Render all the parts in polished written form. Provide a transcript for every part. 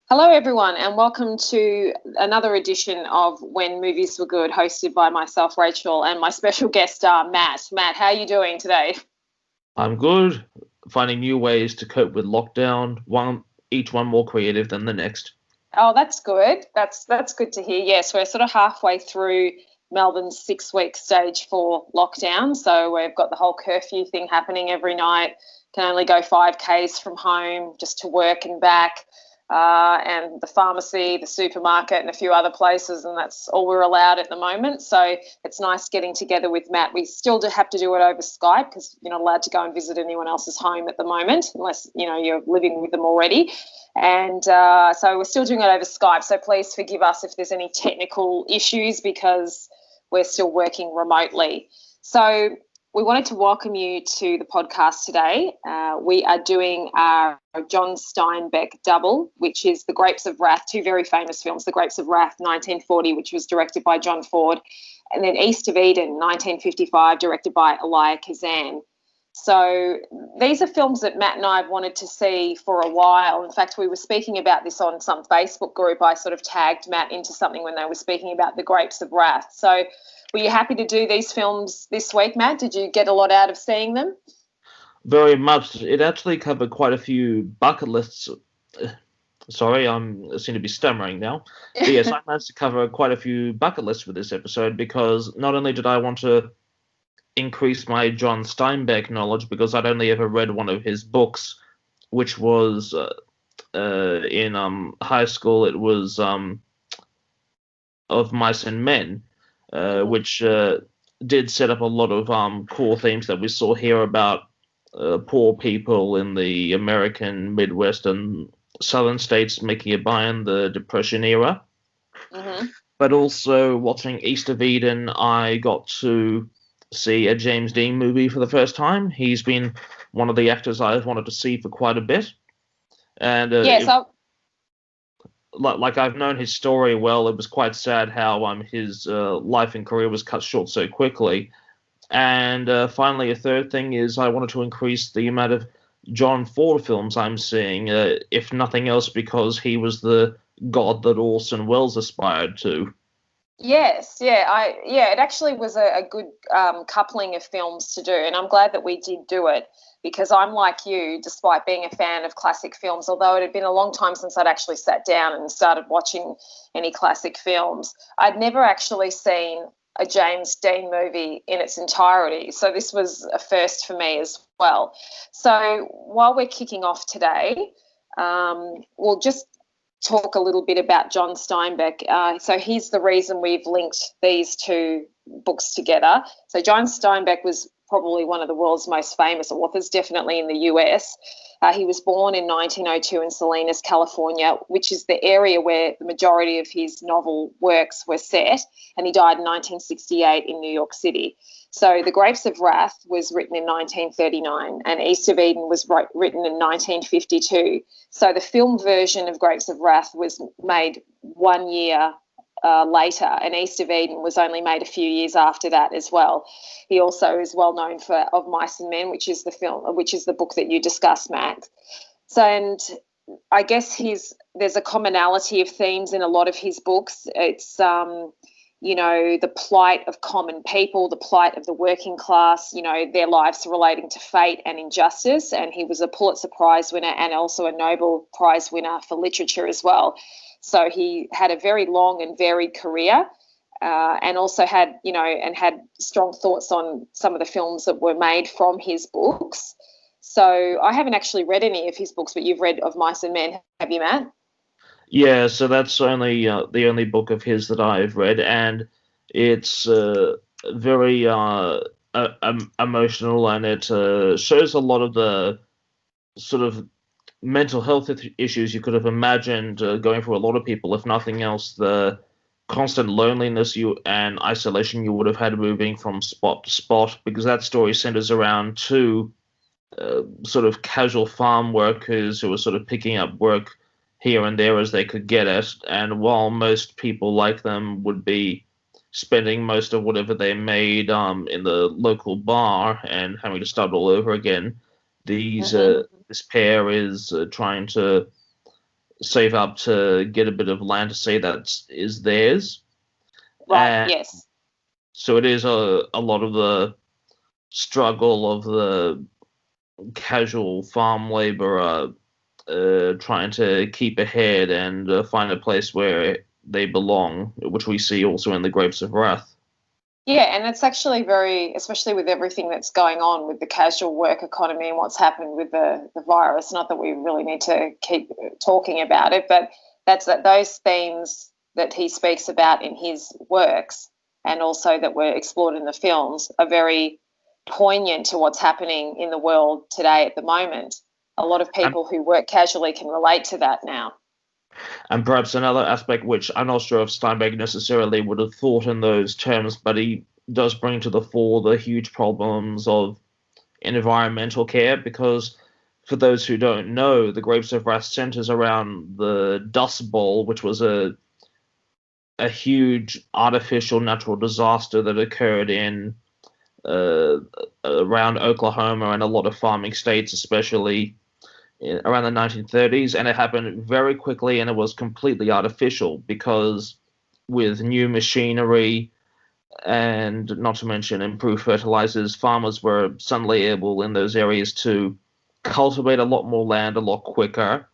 Hello, everyone, and welcome to another edition of When Movies Were Good, hosted by myself, Rachel, and my special guest star, Matt. Matt, how are you doing today? I'm good, finding new ways to cope with lockdown, each one more creative than the next. Oh, that's good. That's good to hear. Yes, we're sort of halfway through Melbourne's 6-week stage 4 lockdown, so we've got the whole curfew thing happening every night. Can only go 5Ks from home just to work and back. And the pharmacy, the supermarket, and a few other places, and that's all we're allowed at the moment. So it's nice getting together with Matt. We still do have to do it over Skype because you're not allowed to go and visit anyone else's home at the moment unless, you're living with them already. And so we're still doing it over Skype. So please forgive us if there's any technical issues because we're still working remotely. So we wanted to welcome you to the podcast today. We are doing our John Steinbeck double, which is The Grapes of Wrath, two very famous films, The Grapes of Wrath, 1940, which was directed by John Ford, and then East of Eden, 1955, directed by Elia Kazan. So these are films that Matt and I have wanted to see for a while. In fact, we were speaking about this on some Facebook group. I sort of tagged Matt into something when they were speaking about The Grapes of Wrath. So were you happy to do these films this week, Matt? Did you get a lot out of seeing them? Very much. It actually covered quite a few bucket lists. Sorry, I seem to be stammering now. But yes, I managed to cover quite a few bucket lists with this episode because not only did I want to increase my John Steinbeck knowledge because I'd only ever read one of his books, which was in high school. It was Of Mice and Men, which did set up a lot of core themes that we saw here about poor people in the American Midwest and Southern states making it by in the Depression era. Mm-hmm. But also watching East of Eden, I got to see a James Dean movie for the first time. He's been one of the actors I've wanted to see for quite a bit. And like I've known his story well. It was quite sad how his life and career was cut short so quickly. And finally, a third thing is I wanted to increase the amount of John Ford films I'm seeing, if nothing else, because he was the god that Orson Welles aspired to. Yes, it actually was a good coupling of films to do, and I'm glad that we did do it because I'm like you, despite being a fan of classic films, although it had been a long time since I'd actually sat down and started watching any classic films, I'd never actually seen a James Dean movie in its entirety. So this was a first for me as well. So while we're kicking off today, we'll just talk a little bit about John Steinbeck. So here's the reason we've linked these two books together. So John Steinbeck was probably one of the world's most famous authors, definitely in the US. He was born in 1902 in Salinas, California, which is the area where the majority of his novel works were set, and he died in 1968 in New York City. So The Grapes of Wrath was written in 1939 and East of Eden was written in 1952. So the film version of Grapes of Wrath was made 1 year later, and East of Eden was only made a few years after that as well. He also is well known for Of Mice and Men, which is the book that you discussed, Matt. So, and I guess there's a commonality of themes in a lot of his books. It's the plight of common people, the plight of the working class, their lives relating to fate and injustice. And he was a Pulitzer Prize winner and also a Nobel Prize winner for literature as well. So he had a very long and varied career, and also had strong thoughts on some of the films that were made from his books. So I haven't actually read any of his books, but you've read Of Mice and Men, have you, Matt? Yeah, so that's only the only book of his that I've read, and it's very emotional, and it shows a lot of the sort of mental health issues you could have imagined going for a lot of people. If nothing else, the constant loneliness and isolation you would have had moving from spot to spot, because that story centers around two sort of casual farm workers who were sort of picking up work here and there as they could get it. And while most people like them would be spending most of whatever they made in the local bar and having to start all over again. This pair is trying to save up to get a bit of land to say that is theirs. Right. And yes. so it is a lot of the struggle of the casual farm laborer trying to keep ahead and find a place where they belong, which we see also in the Grapes of Wrath. Yeah, and it's actually especially with everything that's going on with the casual work economy and what's happened with the virus, not that we really need to keep talking about it, but those themes that he speaks about in his works and also that were explored in the films are very poignant to what's happening in the world today at the moment. A lot of people who work casually can relate to that now. And perhaps another aspect which I'm not sure if Steinbeck necessarily would have thought in those terms, but he does bring to the fore the huge problems of environmental care, because for those who don't know, the Grapes of Wrath centers around the Dust Bowl, which was a huge artificial natural disaster that occurred in around Oklahoma and a lot of farming states, especially around the 1930s, and it happened very quickly, and it was completely artificial because with new machinery and not to mention improved fertilizers, farmers were suddenly able in those areas to cultivate a lot more land a lot quicker.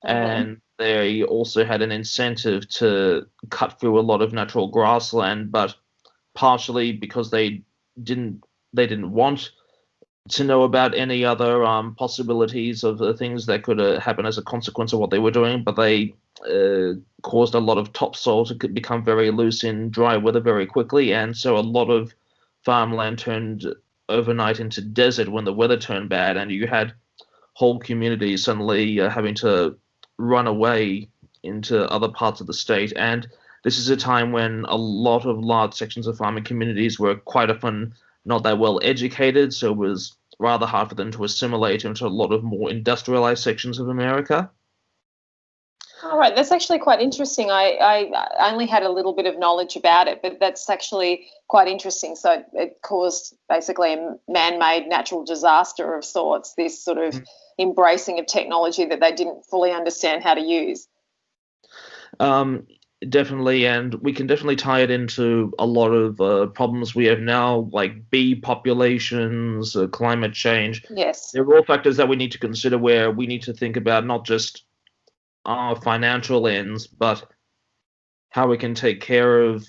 And they also had an incentive to cut through a lot of natural grassland, but partially because they didn't want to know about any other possibilities of things that could happen as a consequence of what they were doing, but they caused a lot of topsoil to become very loose in dry weather very quickly, and so a lot of farmland turned overnight into desert when the weather turned bad, and you had whole communities suddenly having to run away into other parts of the state. And this is a time when a lot of large sections of farming communities were quite often not that well educated, so it was rather hard for them to assimilate into a lot of more industrialized sections of America. All right, that's actually quite interesting. I only had a little bit of knowledge about it, but that's actually quite interesting. So it caused basically a man-made natural disaster of sorts, this sort of embracing of technology that they didn't fully understand how to use. Definitely, and we can definitely tie it into a lot of problems we have now, like bee populations, climate change. Yes. They're all factors that we need to consider, where we need to think about not just our financial ends, but how we can take care of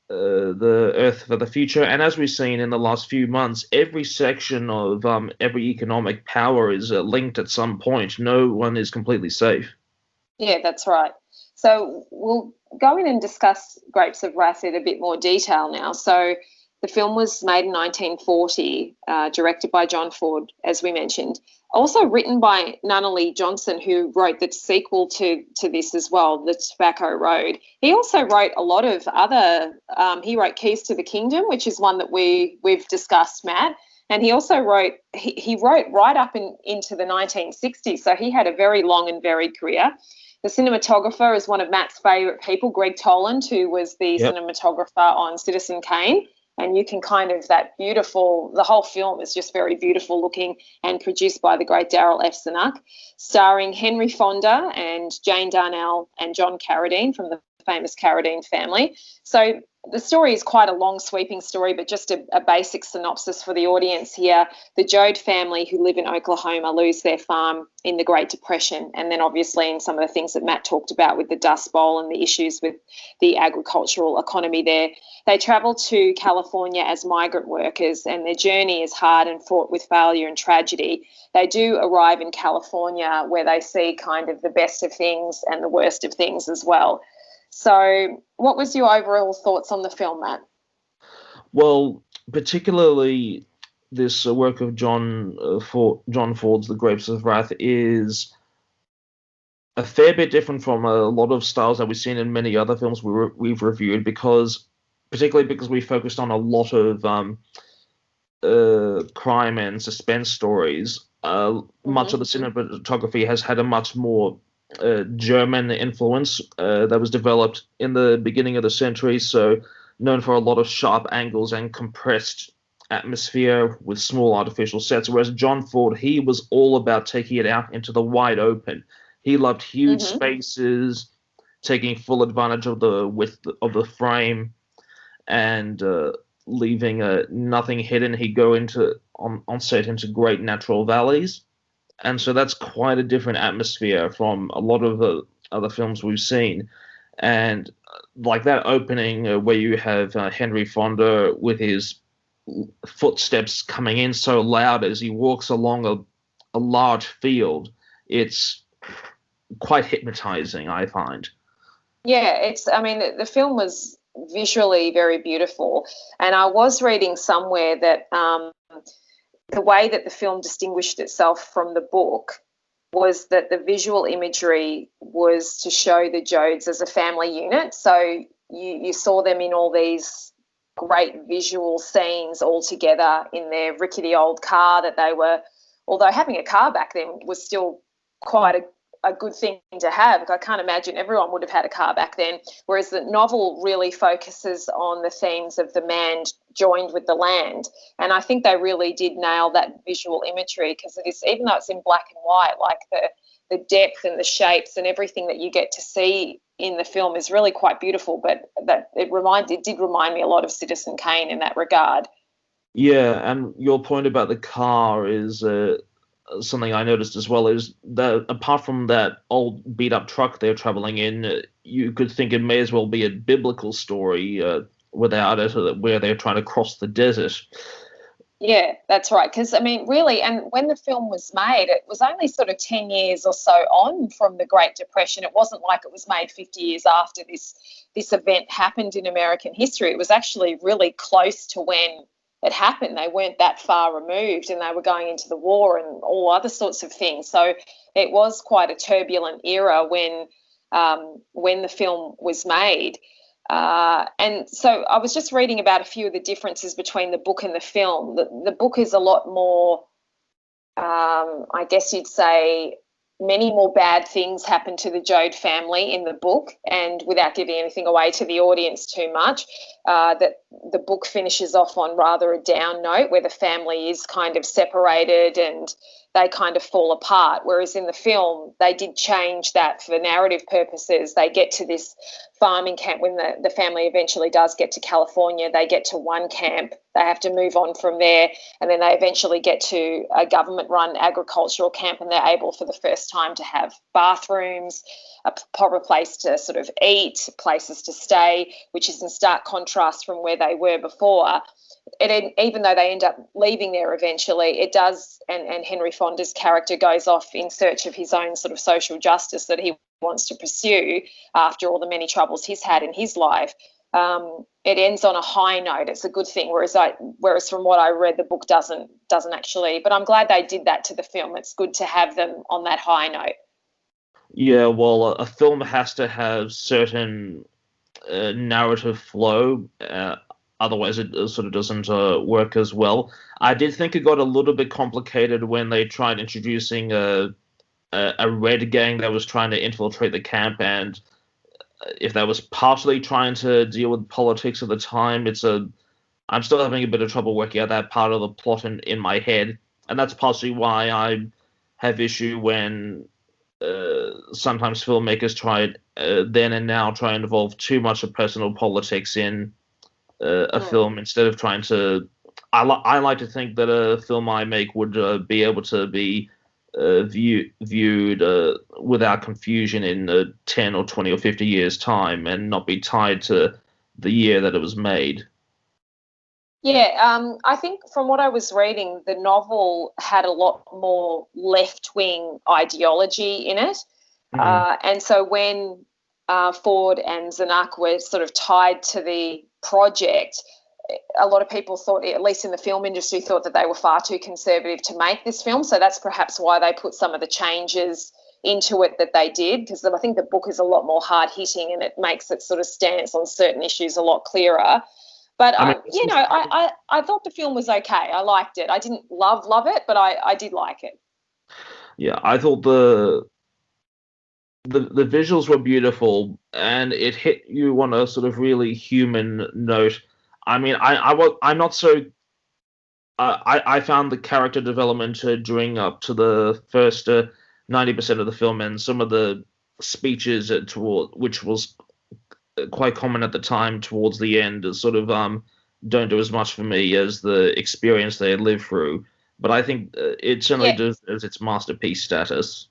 the earth for the future. And as we've seen in the last few months, every section of every economic power is linked at some point. No one is completely safe. Yeah, that's right. So we'll go in and discuss Grapes of Wrath in a bit more detail now. So the film was made in 1940, directed by John Ford, as we mentioned. Also written by Nunnally Johnson, who wrote the sequel to this as well, The Tobacco Road. He also wrote a lot of other, he wrote Keys to the Kingdom, which is one that we've discussed, Matt. And he also wrote, he wrote right up into the 1960s, so he had a very long and varied career. The cinematographer is one of Matt's favourite people, Greg Toland, who was the cinematographer on Citizen Kane. And you can the whole film is just very beautiful looking and produced by the great Darryl F. Zanuck, starring Henry Fonda and Jane Darnell and John Carradine from the famous Carradine family. So the story is quite a long, sweeping story, but just a basic synopsis for the audience here. The Joad family, who live in Oklahoma, lose their farm in the Great Depression, and then obviously in some of the things that Matt talked about with the Dust Bowl and the issues with the agricultural economy there. They travel to California as migrant workers, and their journey is hard and fraught with failure and tragedy. They do arrive in California, where they see kind of the best of things and the worst of things as well. So what was your overall thoughts on the film, Matt? Well, particularly this work of John Ford's The Grapes of Wrath is a fair bit different from a lot of styles that we've seen in many other films we've reviewed, particularly because we focused on a lot of crime and suspense stories. Much of the cinematography has had a much more German influence that was developed in the beginning of the century. So known for a lot of sharp angles and compressed atmosphere with small artificial sets, whereas John Ford, he was all about taking it out into the wide open. He loved huge spaces, taking full advantage of the width of the frame, and leaving nothing hidden. He'd go into on set into great natural valleys, and so that's quite a different atmosphere from a lot of the other films we've seen. And like that opening where you have Henry Fonda with his footsteps coming in so loud as he walks along a large field, it's quite hypnotizing, I find. Yeah, I mean, the film was visually very beautiful. And I was reading somewhere that the way that the film distinguished itself from the book was that the visual imagery was to show the Jodes as a family unit. So you saw them in all these great visual scenes all together in their rickety old car that they were, although having a car back then was still quite a good thing to have. I can't imagine everyone would have had a car back then, whereas the novel really focuses on the themes of the man joined with the land. And I think they really did nail that visual imagery, because it is, even though it's in black and white, like the depth and the shapes and everything that you get to see in the film is really quite beautiful. But that it did remind me a lot of Citizen Kane in that regard. Yeah, and your point about the car is something I noticed as well, is that apart from that old beat up truck they're traveling in, you could think it may as well be a biblical story without it, where they're trying to cross the desert. Yeah, that's right. Because, I mean, really, and when the film was made, it was only sort of 10 years or so on from the Great Depression. It wasn't like it was made 50 years after this event happened in American history. It was actually really close to when it happened. They weren't that far removed, and they were going into the war and all other sorts of things. So it was quite a turbulent era when the film was made. And so I was just reading about a few of the differences between the book and the film. The book is a lot more, I guess you'd say, many more bad things happen to the Jode family in the book, and without giving anything away to the audience too much, that the book finishes off on rather a down note, where the family is kind of separated and they kind of fall apart, whereas in the film they did change that for narrative purposes. They get to this farming camp when the family eventually does get to California. They get to one camp, they have to move on from there, and then they eventually get to a government-run agricultural camp, and they're able for the first time to have bathrooms, a proper place to sort of eat, places to stay, which is in stark contrast from where they were before. Even though they end up leaving there eventually, it does, and Henry Fonda's character goes off in search of his own sort of social justice that he wants to pursue after all the many troubles he's had in his life. It ends on a high note. It's a good thing, whereas from what I read, the book doesn't actually. But I'm glad they did that to the film. It's good to have them on that high note. Yeah, well, a film has to have certain narrative flow. Otherwise, it sort of doesn't work as well. I did think it got a little bit complicated when they tried introducing a red gang that was trying to infiltrate the camp, and if that was partially trying to deal with politics at the time, I'm still having a bit of trouble working out that part of the plot in my head, and that's partially why I have issue when sometimes filmmakers try then and now try and involve too much of personal politics in a film instead of trying to. I like to think that a film I make would be able to be viewed without confusion in 10 or 20 or 50 years' time, and not be tied to the year that it was made. Yeah, I think from what I was reading, the novel had a lot more left-wing ideology in it. And so when Ford and Zanuck were sort of tied to the project, a lot of people thought, at least in the film industry, thought that they were far too conservative to make this film. So that's perhaps why they put some of the changes into it that they did, because I think the book is a lot more hard-hitting and it makes its sort of stance on certain issues a lot clearer. But, I thought the film was okay. I liked it. I didn't love it, but I did like it. Yeah, I thought the the visuals were beautiful, and it hit you on a sort of really human note. I mean, I'm not so. I found the character development during up to the first 90% of the film, and some of the speeches toward which was quite common at the time towards the end, sort of don't do as much for me as the experience they lived through. But I think it certainly does as its masterpiece status.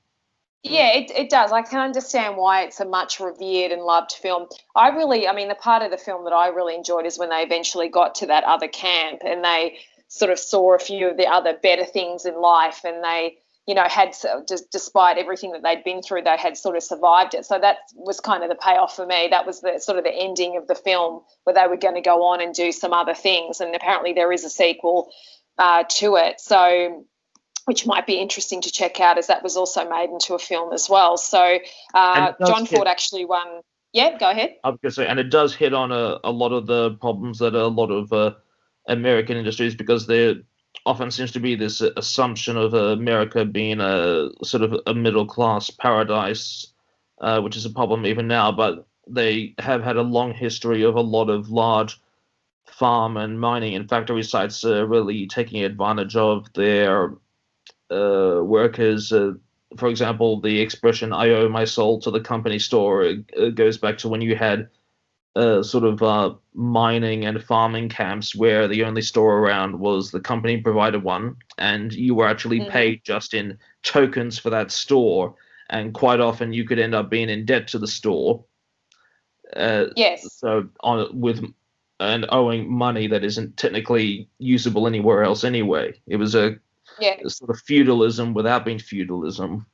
Yeah, it does. I can understand why it's a much revered and loved film. I mean, the part of the film that I really enjoyed is when they eventually got to that other camp and they sort of saw a few of the other better things in life, and they, had, despite everything that they'd been through, they had sort of survived it. So that was kind of the payoff for me. That was the sort of the ending of the film, where they were going to go on and do some other things, and apparently there is a sequel to it. So, which might be interesting to check out, as that was also made into a film as well. So John Ford actually won. Yeah, go ahead. I was going to say, and it does hit on a lot of the problems that a lot of American industries, because there often seems to be this assumption of America being a sort of a middle-class paradise, which is a problem even now, but they have had a long history of a lot of large farm and mining and factory sites really taking advantage of their workers. For example, the expression "I owe my soul to the company store" goes back to when you had sort of mining and farming camps where the only store around was the company provided one, and you were actually paid just in tokens for that store, and quite often you could end up being in debt to the store. Yes. So and owing money that isn't technically usable anywhere else anyway. It was a sort of feudalism without being feudalism.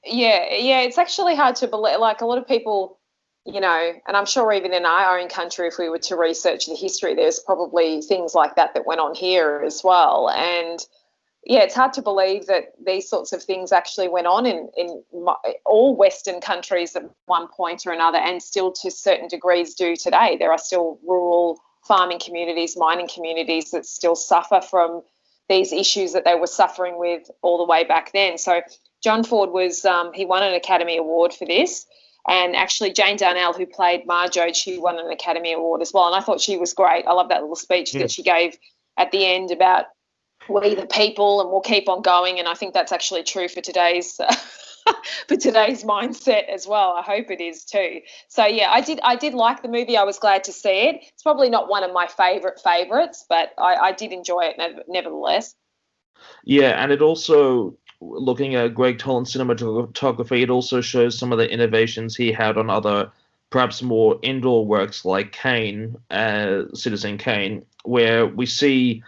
Yeah, it's actually hard to believe. Like, a lot of people, and I'm sure even in our own country, if we were to research the history, there's probably things like that went on here as well. And yeah, it's hard to believe that these sorts of things actually went on in all Western countries at one point or another, and still to certain degrees do today. There are still rural farming communities, mining communities that still suffer from these issues that they were suffering with all the way back then. So John Ford he won an Academy Award for this. And actually Jane Darnell, who played Marjo, she won an Academy Award as well. And I thought she was great. I love that little speech that she gave at the end about we the people and we'll keep on going. And I think that's actually true for today's mindset as well. I hope it is too. So yeah, I did like the movie. I was glad to see it. It's probably not one of my favorites, but I did enjoy it nevertheless. Yeah, and it also, looking at Greg Toland's cinematography, it also shows some of the innovations he had on other, perhaps more indoor works like Cain, Citizen Cain, where we see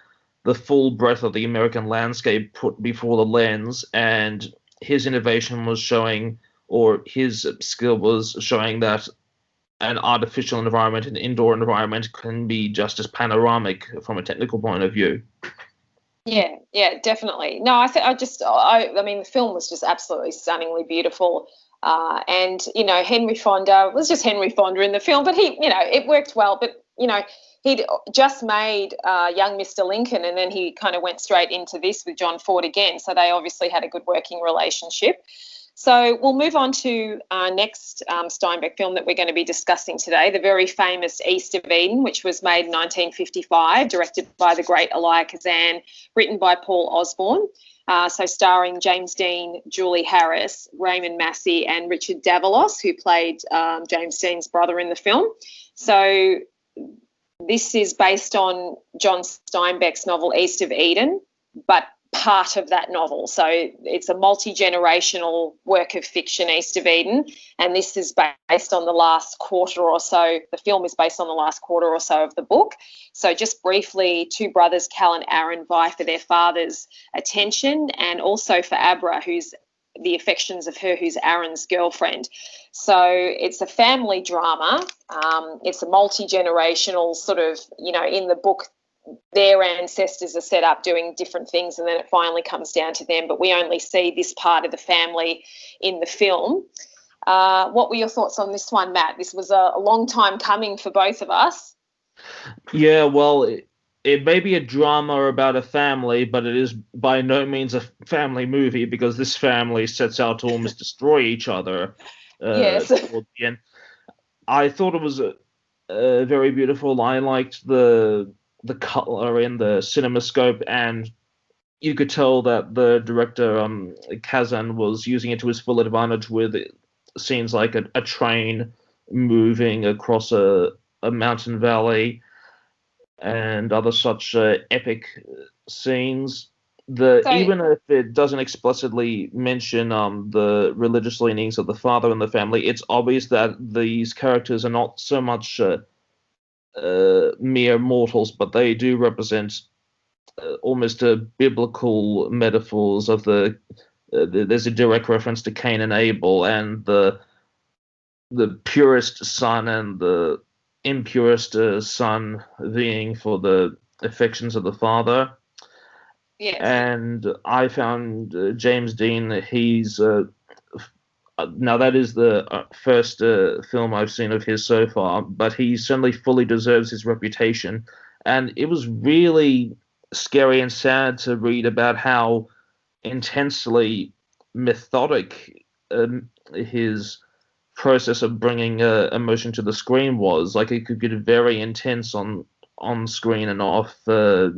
the full breadth of the American landscape put before the lens, and his innovation was showing, or his skill was showing, that an artificial environment, an indoor environment, can be just as panoramic from a technical point of view. Yeah, definitely. No, I mean, the film was just absolutely stunningly beautiful. And, Henry Fonda was just Henry Fonda in the film, but it worked well. But, he'd just made Young Mr. Lincoln, and then he kind of went straight into this with John Ford again. So they obviously had a good working relationship. So we'll move on to our next Steinbeck film that we're going to be discussing today, the very famous East of Eden, which was made in 1955, directed by the great Elia Kazan, written by Paul Osborne. So starring James Dean, Julie Harris, Raymond Massey, and Richard Davalos, who played James Dean's brother in the film. So this is based on John Steinbeck's novel East of Eden, but part of that novel. So it's a multi-generational work of fiction, East of Eden, and this is based on the last quarter or so. The film is based on the last quarter or so of the book. So just briefly, two brothers, Cal and Aaron, vie for their father's attention, and also for Abra, who's the affections of her, who's Aaron's girlfriend. So it's a family drama. It's a multi-generational sort of, in the book, their ancestors are set up doing different things, and then it finally comes down to them, but we only see this part of the family in the film. What were your thoughts on this one, Matt? This was a long time coming for both of us. Yeah, well, it may be a drama about a family, but it is by no means a family movie, because this family sets out to almost destroy each other. Yes. towards the end. I thought it was very beautiful. I liked the color in the cinemascope, and you could tell that the director Kazan was using it to his full advantage with scenes like a train moving across a mountain valley and other such epic scenes. So Even if it doesn't explicitly mention the religious leanings of the father in the family, it's obvious that these characters are not so much mere mortals, but they do represent almost biblical metaphors of there's a direct reference to Cain and Abel, and the purest son and the impurest son vying for the affections of the father. yes. And I found James Dean, he's now that is the first film I've seen of his so far, but he certainly fully deserves his reputation. And it was really scary and sad to read about how intensely methodic his process of bringing emotion to the screen was. Like, it could get very intense on screen and off, for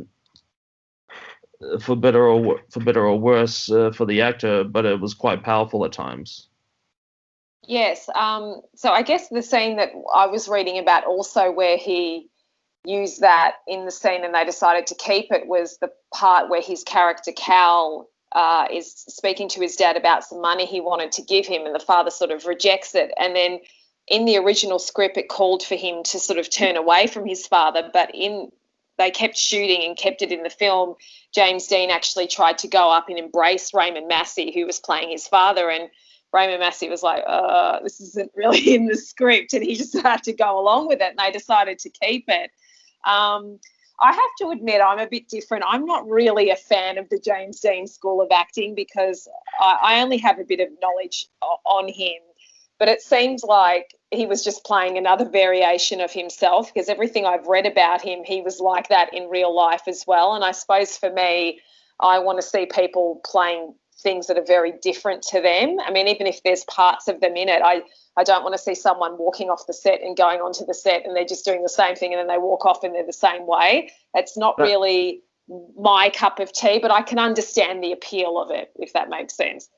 better or worse, for the actor, but it was quite powerful at times. Yes. So I guess the scene that I was reading about also where he used that in the scene and they decided to keep it was the part where his character Cal is speaking to his dad about some money he wanted to give him, and the father sort of rejects it. And then in the original script, it called for him to sort of turn away from his father, but they kept shooting and kept it in the film. James Dean actually tried to go up and embrace Raymond Massey, who was playing his father, and Raymond Massey was like, this isn't really in the script, and he just had to go along with it, and they decided to keep it. I have to admit I'm a bit different. I'm not really a fan of the James Dean School of Acting because I only have a bit of knowledge on him, but it seems like he was just playing another variation of himself, because everything I've read about him, he was like that in real life as well. And I suppose for me, I want to see people playing things that are very different to them. I mean, even if there's parts of them in it, I don't want to see someone walking off the set and going onto the set and they're just doing the same thing and then they walk off and they're the same way. It's not really my cup of tea, but I can understand the appeal of it, if that makes sense.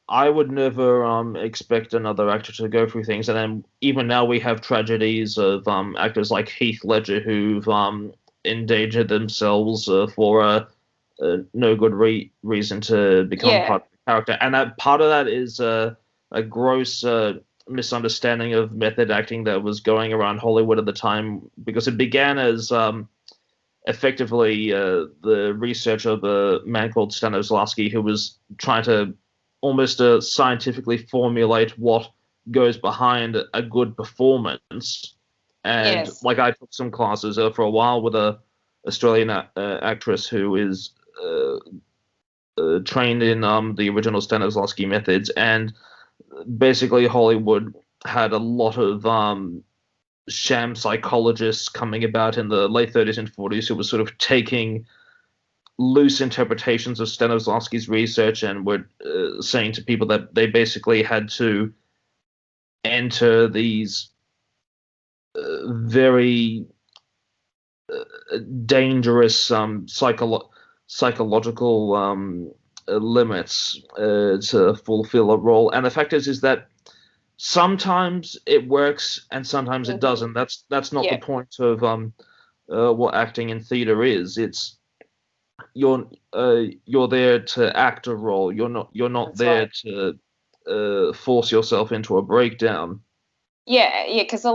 I would never expect another actor to go through things, and then even now we have tragedies of actors like Heath Ledger who've endangered themselves for no good reason to become part of the character, and that part of that is a gross misunderstanding of method acting that was going around Hollywood at the time, because it began as effectively the research of a man called Stanislavski, who was trying to almost scientifically formulate what goes behind a good performance. And like, I took some classes for a while with a Australian actress who is trained in the original Stanislavski methods, and basically Hollywood had a lot of sham psychologists coming about in the late 30s and 40s who were sort of taking loose interpretations of Stanislavski's research and were saying to people that they basically had to enter these very dangerous psychological limits to fulfill a role. And the fact is that sometimes it works and sometimes it doesn't. That's not the point of what acting in theater is. It's you're there to act a role. You're not That's there right. to force yourself into a breakdown. Yeah, because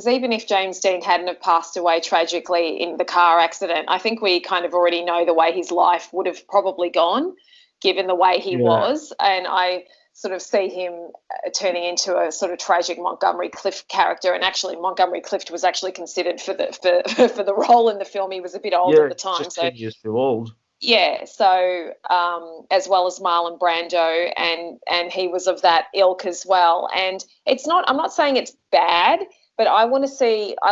even if James Dean hadn't have passed away tragically in the car accident, I think we kind of already know the way his life would have probably gone, given the way he was. And I sort of see him turning into a sort of tragic Montgomery Clift character. And actually, Montgomery Clift was actually considered for the role in the film. He was a bit old at the time, just 10 years too old. Yeah, so as well as Marlon Brando, and he was of that ilk as well. And I'm not saying it's bad, but I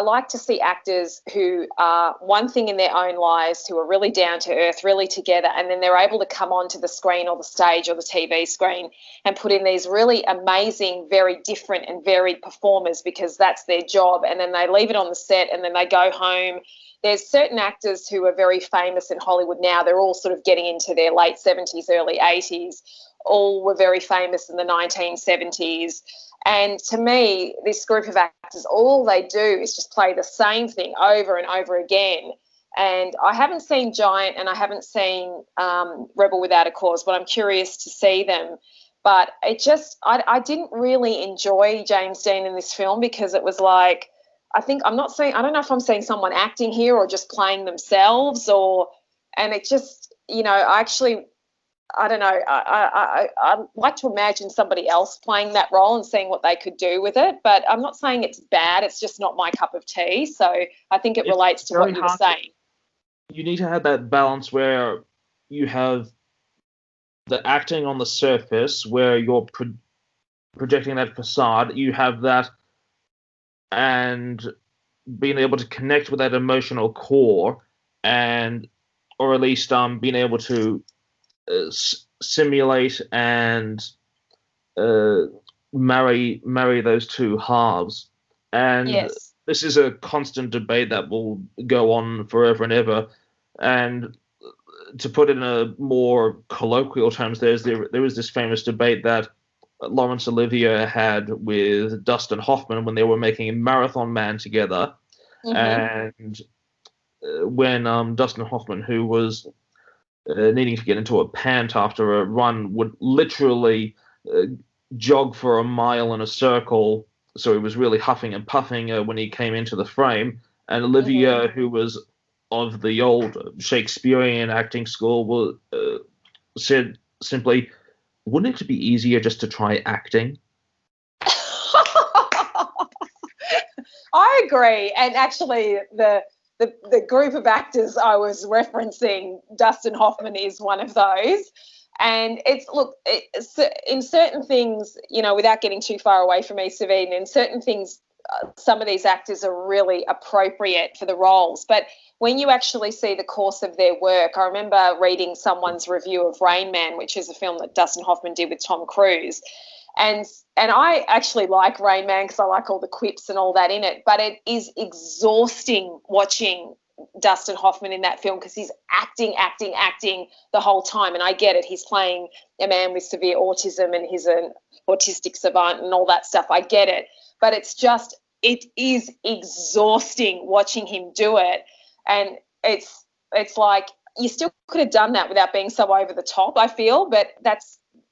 like to see actors who are one thing in their own lives, who are really down to earth, really together, and then they're able to come onto the screen or the stage or the TV screen and put in these really amazing, very different and varied performers, because that's their job, and then they leave it on the set and then they go home. There's certain actors who are very famous in Hollywood now. They're all sort of getting into their late 70s, early 80s. All were very famous in the 1970s. And to me, this group of actors, all they do is just play the same thing over and over again. And I haven't seen Giant and I haven't seen Rebel Without a Cause, but I'm curious to see them. But I didn't really enjoy James Dean in this film, because it was like, I don't know if I'm seeing someone acting here or just playing themselves, and it just, I don't know. I'd like to imagine somebody else playing that role and seeing what they could do with it. But I'm not saying it's bad. It's just not my cup of tea. So I think it relates to what you were saying. You need to have that balance where you have the acting on the surface, where you're projecting that facade. You have that, and being able to connect with that emotional core, or at least being able to simulate and marry those two halves. And yes. This is a constant debate that will go on forever and ever. And to put it in a more colloquial terms, there is this famous debate that Laurence Olivier had with Dustin Hoffman when they were making Marathon Man together. Mm-hmm. And when Dustin Hoffman, who was needing to get into a pant after a run, would literally jog for a mile in a circle, so he was really huffing and puffing when he came into the frame. And Olivier, mm-hmm. who was of the old Shakespearean acting school, said simply, wouldn't it be easier just to try acting? I agree. And actually, the group of actors I was referencing, Dustin Hoffman is one of those. And it's in certain things, without getting too far away from East of Eden, in certain things, some of these actors are really appropriate for the roles. But when you actually see the course of their work, I remember reading someone's review of Rain Man, which is a film that Dustin Hoffman did with Tom Cruise. And I actually like Rain Man because I like all the quips and all that in it. But it is exhausting watching Dustin Hoffman in that film, because he's acting the whole time. And I get it. He's playing a man with severe autism and he's an autistic savant and all that stuff. I get it. But it is exhausting watching him do it. And it's like you still could have done that without being so over the top, I feel. But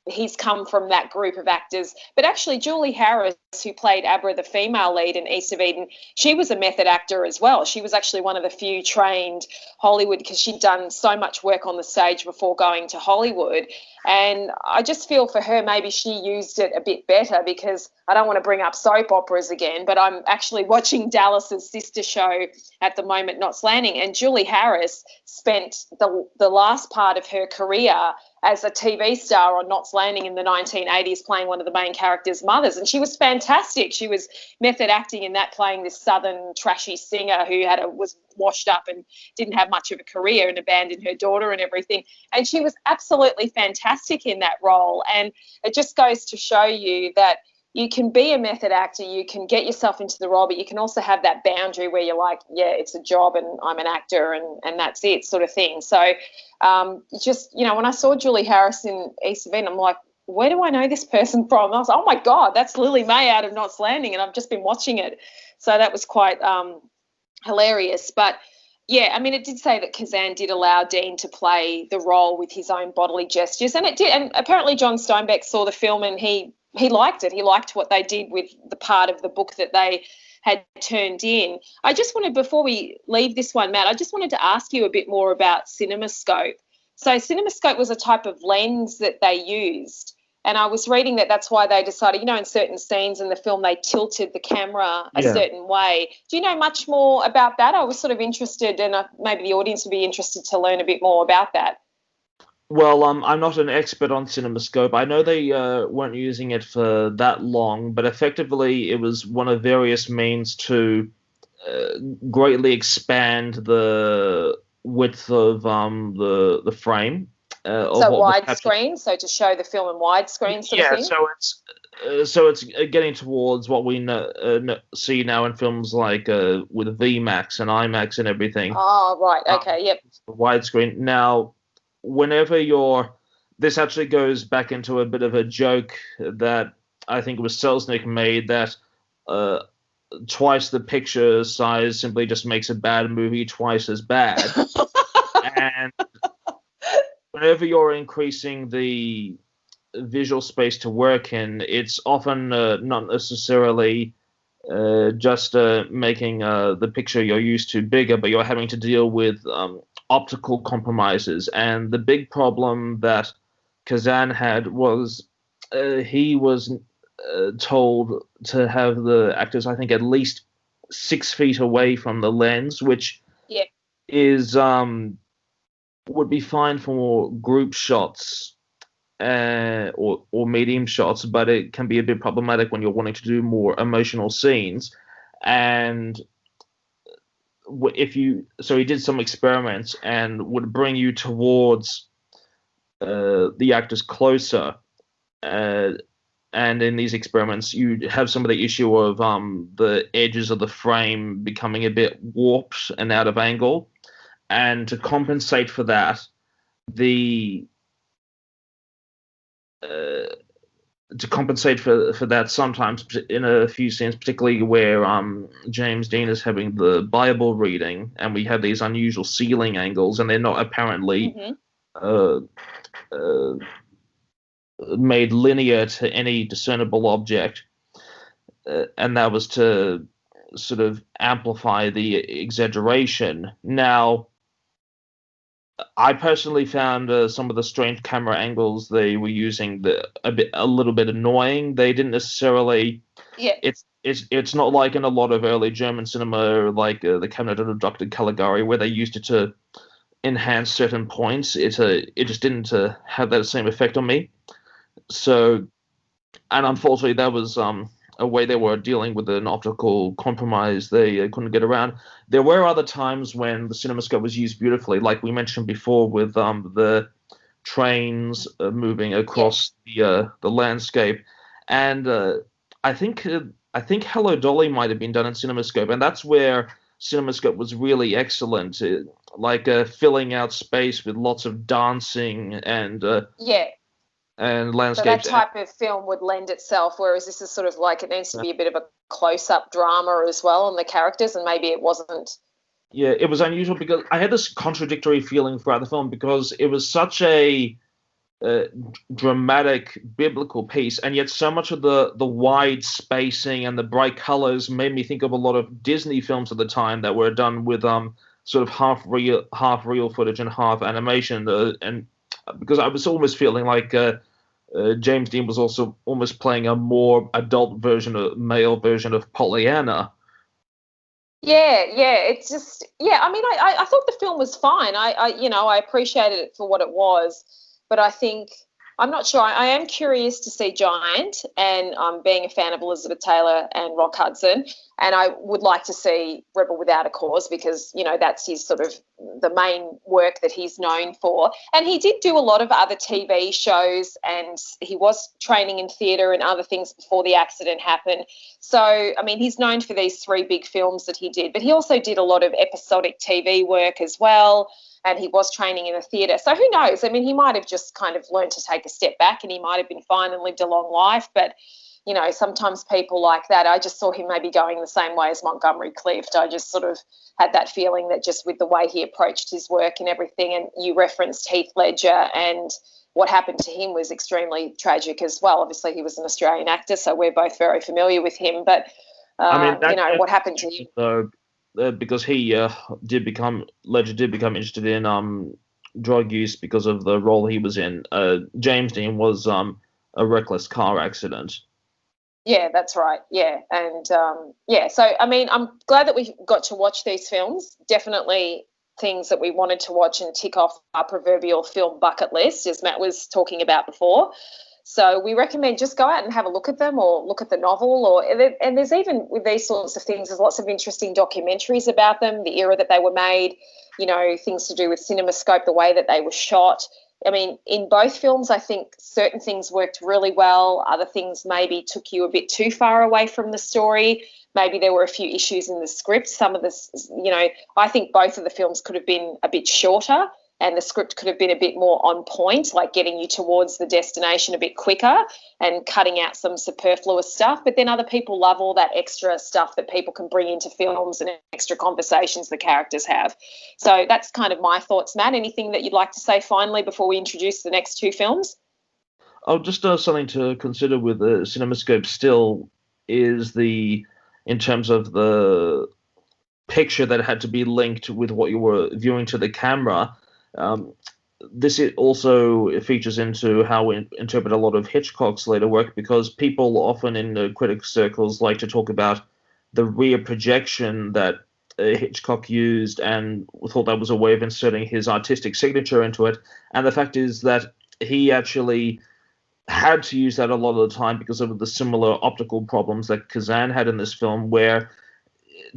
he's come from that group of actors. But actually, Julie Harris, who played Abra, the female lead in East of Eden, she was a method actor as well. She was actually one of the few trained Hollywood, because she'd done so much work on the stage before going to Hollywood. And I just feel for her, maybe she used it a bit better, because I don't want to bring up soap operas again, but I'm actually watching Dallas's sister show at the moment, Knots Landing, and Julie Harris spent the last part of her career as a TV star on Knots Landing in the 1980s, playing one of the main characters' mothers. And she was fantastic. She was method acting in that, playing this southern trashy singer who was washed up and didn't have much of a career and abandoned her daughter and everything. And she was absolutely fantastic in that role. And it just goes to show you that you can be a method actor, you can get yourself into the role, but you can also have that boundary where you're like, yeah, it's a job and I'm an actor and that's it, sort of thing. So when I saw Julie Harris in East of Eden, I'm like, where do I know this person from? And I was like, oh my God, that's Lily May out of Knots Landing, and I've just been watching it. So that was quite hilarious. But yeah, I mean, it did say that Kazan did allow Dean to play the role with his own bodily gestures, and it did. And apparently John Steinbeck saw the film and he liked it. He liked what they did with the part of the book that they had turned in. I just wanted, before we leave this one, Matt, I just wanted to ask you a bit more about CinemaScope. So CinemaScope was a type of lens that they used, and I was reading that that's why they decided, in certain scenes in the film they tilted the camera a certain way. Do you know much more about that? I was sort of interested, and maybe the audience would be interested to learn a bit more about that. Well, I'm not an expert on CinemaScope. I know they weren't using it for that long, but effectively it was one of various means to uh, greatly expand the width of the frame of So what was captured. widescreen, so to show the film in widescreen sort of Yeah, thing. so it's getting towards what we see now in films like with VMAX and IMAX and everything. Oh, right. Um, Okay. Yep. Widescreen. Now, whenever this actually goes back into a bit of a joke that I think it was Selznick made, that uh, twice the picture size simply just makes a bad movie twice as bad. And whenever you're increasing the visual space to work in, it's often not necessarily just making the picture you're used to bigger, but you're having to deal with optical compromises. And the big problem that Kazan had was he was told to have the actors, I think, at least 6 feet away from the lens, which Yeah. is would be fine for group shots or medium shots, but it can be a bit problematic when you're wanting to do more emotional scenes. And so he did some experiments and would bring you towards the actors closer. Uh, and in these experiments, you have some of the issue of the edges of the frame becoming a bit warped and out of angle. And to compensate for that, the uh, sometimes in a few scenes, particularly where James Dean is having the Bible reading, and we have these unusual ceiling angles, and they're not apparently Mm-hmm. uh, uh, made linear to any discernible object, and that was to sort of amplify the exaggeration. Now, I personally found some of the strange camera angles they were using a little bit annoying. They didn't necessarily. Yeah. It's not like in a lot of early German cinema, like the Cabinet of Dr. Caligari, where they used it to enhance certain points. It just didn't have that same effect on me. So, and unfortunately, that was a way they were dealing with an optical compromise they couldn't get around. There were other times when the CinemaScope was used beautifully, like we mentioned before, with the trains moving Yeah. across the landscape, and I think Hello Dolly might have been done in CinemaScope, and that's where CinemaScope was really excellent, like filling out space with lots of dancing Yeah. and So that landscapes. type of film would lend itself, whereas this is sort of like it needs to be a bit of a close-up drama as well on the characters, and maybe it wasn't. Yeah, it was unusual because I had this contradictory feeling throughout the film because it was such a uh, dramatic biblical piece, and yet so much of the wide spacing and the bright colors made me think of a lot of Disney films at the time that were done with sort of half real footage and half animation, and because I was almost feeling like James Dean was also almost playing a more adult version, a male version of Pollyanna. Yeah, yeah. It's just, yeah. I mean, I thought the film was fine. I appreciated it for what it was, but I think I'm not sure. I am curious to see Giant, and being a fan of Elizabeth Taylor and Rock Hudson, and I would like to see Rebel Without a Cause because that's his sort of the main work that he's known for. And he did do a lot of other TV shows, and he was training in theatre and other things before the accident happened. So, I mean, he's known for these three big films that he did, but he also did a lot of episodic TV work as well. And he was training in a theatre. So who knows? I mean, he might have just kind of learned to take a step back and he might have been fine and lived a long life. But, sometimes people like that, I just saw him maybe going the same way as Montgomery Clift. I just sort of had that feeling that just with the way he approached his work and everything, and you referenced Heath Ledger, and what happened to him was extremely tragic as well. Obviously, he was an Australian actor, so we're both very familiar with him. But, I mean, what happened to him. though, because he Ledger did become interested in drug use because of the role he was in. James Dean was a reckless car accident. Yeah, that's right. Yeah. And yeah, so I mean, I'm glad that we got to watch these films. Definitely things that we wanted to watch and tick off our proverbial film bucket list, as Matt was talking about before. So we recommend just go out and have a look at them, or look at the novel, and there's even with these sorts of things, there's lots of interesting documentaries about them, the era that they were made, things to do with CinemaScope, the way that they were shot. I mean, in both films, I think certain things worked really well. Other things maybe took you a bit too far away from the story. Maybe there were a few issues in the script. Some of this, I think both of the films could have been a bit shorter, and the script could have been a bit more on point, like getting you towards the destination a bit quicker and cutting out some superfluous stuff. But then other people love all that extra stuff that people can bring into films and extra conversations the characters have. So that's kind of my thoughts, Matt. Anything that you'd like to say finally before we introduce the next two films? Oh, just something to consider with the CinemaScope still is in terms of the picture that had to be linked with what you were viewing to the camera. This also features into how we interpret a lot of Hitchcock's later work, because people often in the critic circles like to talk about the rear projection that Hitchcock used and thought that was a way of inserting his artistic signature into it. And the fact is that he actually had to use that a lot of the time because of the similar optical problems that Kazan had in this film, where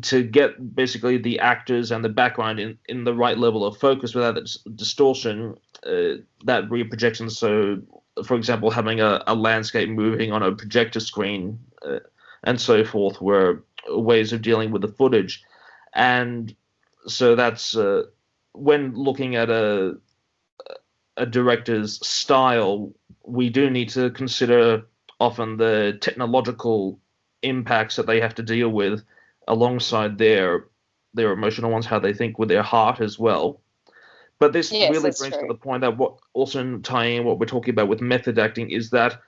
to get basically the actors and the background in the right level of focus without distortion, that rear projection. So, for example, having a landscape moving on a projector screen and so forth were ways of dealing with the footage. And so that's when looking at a director's style, we do need to consider often the technological impacts that they have to deal with alongside their emotional ones, how they think with their heart as well. But this really brings to the point that what also tying in what we're talking about with method acting is that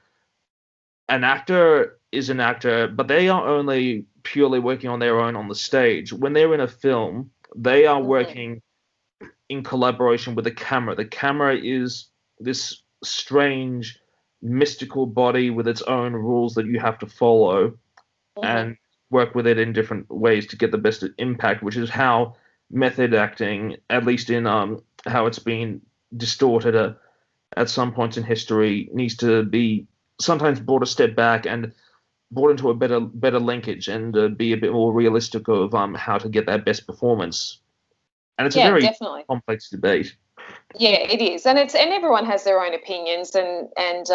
an actor is an actor, but they are only purely working on their own on the stage. When they're in a film, they are working in collaboration with the camera. The camera is this strange, mystical body with its own rules that you have to follow and work with it in different ways to get the best impact, which is how method acting, at least in how it's been distorted at some points in history, needs to be sometimes brought a step back and brought into a better linkage and be a bit more realistic of how to get that best performance. And it's a very complex debate. Yeah, it is, and everyone has their own opinions, and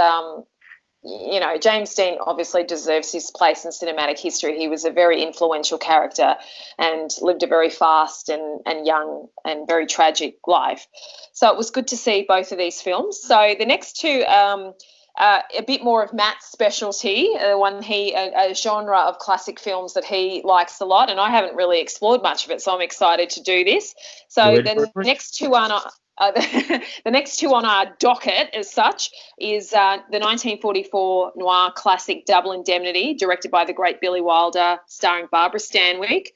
James Dean obviously deserves his place in cinematic history. He was a very influential character and lived a very fast and young and very tragic life. So it was good to see both of these films. So the next two, a bit more of Matt's specialty, a genre of classic films that he likes a lot, and I haven't really explored much of it, so I'm excited to do this. So the next two are not. The next two on our docket, as such, is the 1944 noir classic Double Indemnity, directed by the great Billy Wilder, starring Barbara Stanwyck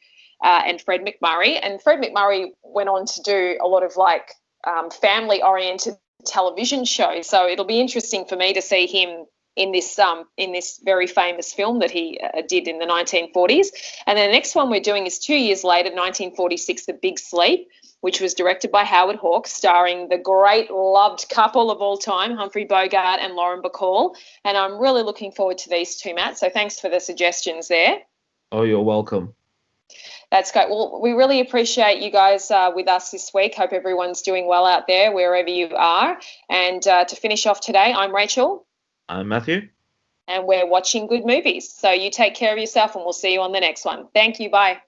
and Fred MacMurray. And Fred MacMurray went on to do a lot of family-oriented television shows, so it'll be interesting for me to see him in this very famous film that he did in the 1940s. And then the next one we're doing is 2 years later, 1946, The Big Sleep, which was directed by Howard Hawks, starring the great loved couple of all time, Humphrey Bogart and Lauren Bacall. And I'm really looking forward to these two, Matt. So thanks for the suggestions there. Oh, you're welcome. That's great. Well, we really appreciate you guys with us this week. Hope everyone's doing well out there, wherever you are. And to finish off today, I'm Rachel. I'm Matthew. And we're watching good movies. So you take care of yourself, and we'll see you on the next one. Thank you. Bye.